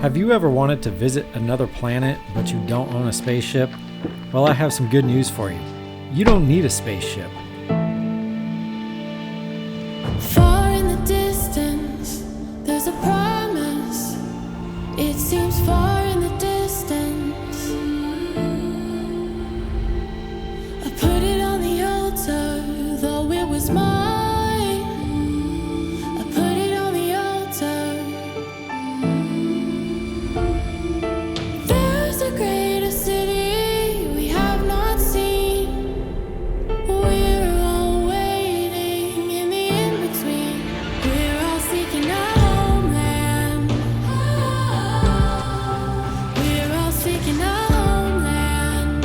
Have you ever wanted to visit another planet, but you don't own a spaceship? Well, I have some good news for you. You don't need a spaceship. Far in the distance, there's a promise. It seems far in the distance. I put it on the altar, though it was mine. I put it on the altar. There's a greater city we have not seen. We're all waiting in the in-between. We're all seeking our homeland. We're all seeking our homeland.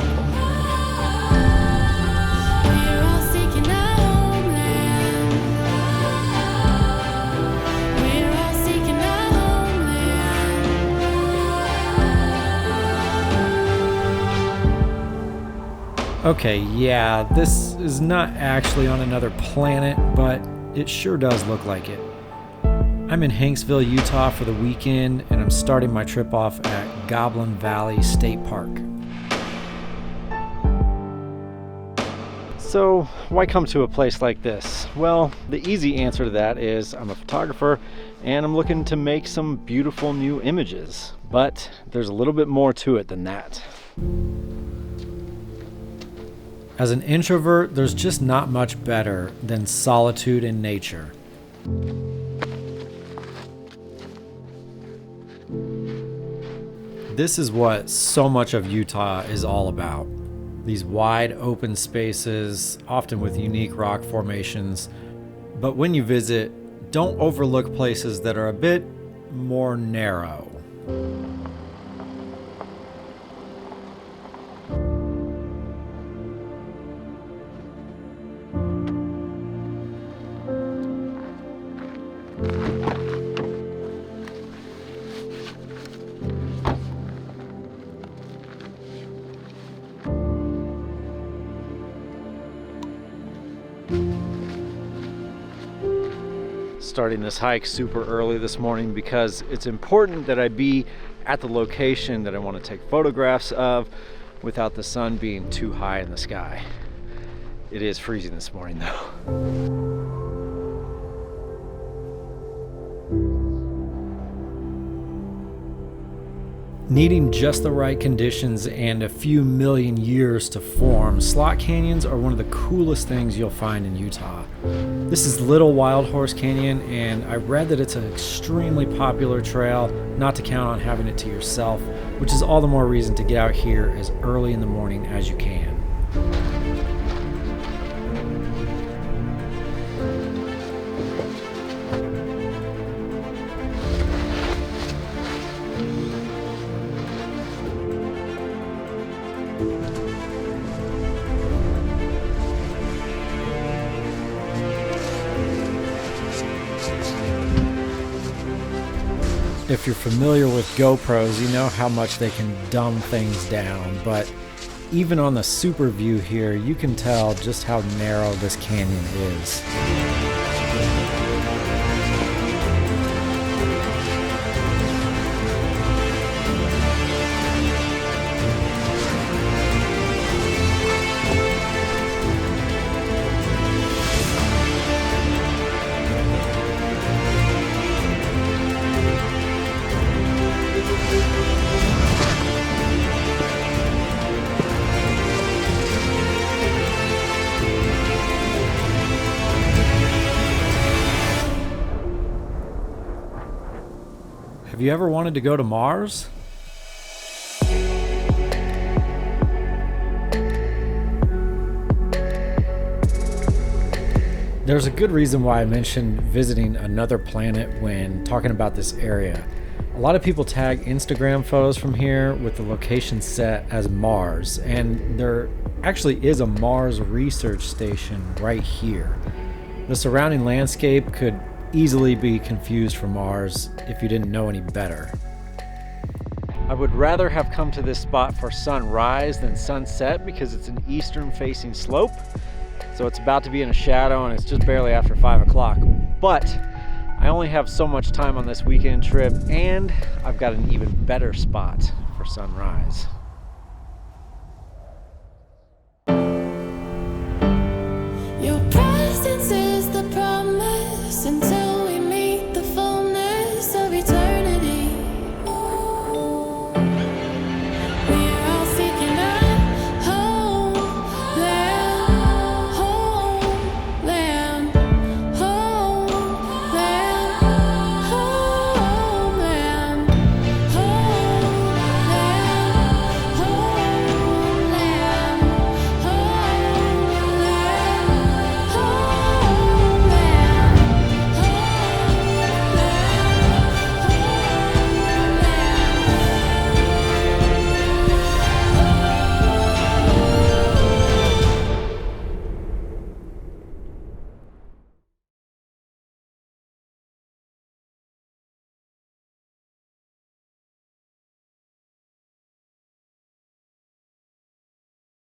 We're all seeking our homeland. We're all seeking our homeland. Okay, yeah, this is not actually on another planet, but it sure does look like it. I'm in Hanksville, Utah for the weekend, and I'm starting my trip off at Goblin Valley State Park. So, why come to a place like this? Well, the easy answer to that is I'm a photographer and I'm looking to make some beautiful new images. But there's a little bit more to it than that. As an introvert, there's just not much better than solitude in nature. This is what so much of Utah is all about. These wide open spaces, often with unique rock formations. But when you visit, don't overlook places that are a bit more narrow. Starting this hike super early this morning because it's important that I be at the location that I want to take photographs of without the sun being too high in the sky. It is freezing this morning though. Needing just the right conditions and a few million years to form, slot canyons are one of the coolest things you'll find in Utah. This is Little Wild Horse Canyon, and I read that it's an extremely popular trail, not to count on having it to yourself, which is all the more reason to get out here as early in the morning as you can. If you're familiar with GoPros, you know how much they can dumb things down, but even on the super view here, you can tell just how narrow this canyon is. Have you ever wanted to go to Mars? There's a good reason why I mentioned visiting another planet when talking about this area. A lot of people tag Instagram photos from here with the location set as Mars, and there actually is a Mars research station right here. The surrounding landscape could easily be confused for Mars if you didn't know any better. I would rather have come to this spot for sunrise than sunset because it's an eastern facing slope, so it's about to be in a shadow and it's just barely after 5 o'clock. But I only have so much time on this weekend trip, and I've got an even better spot for sunrise.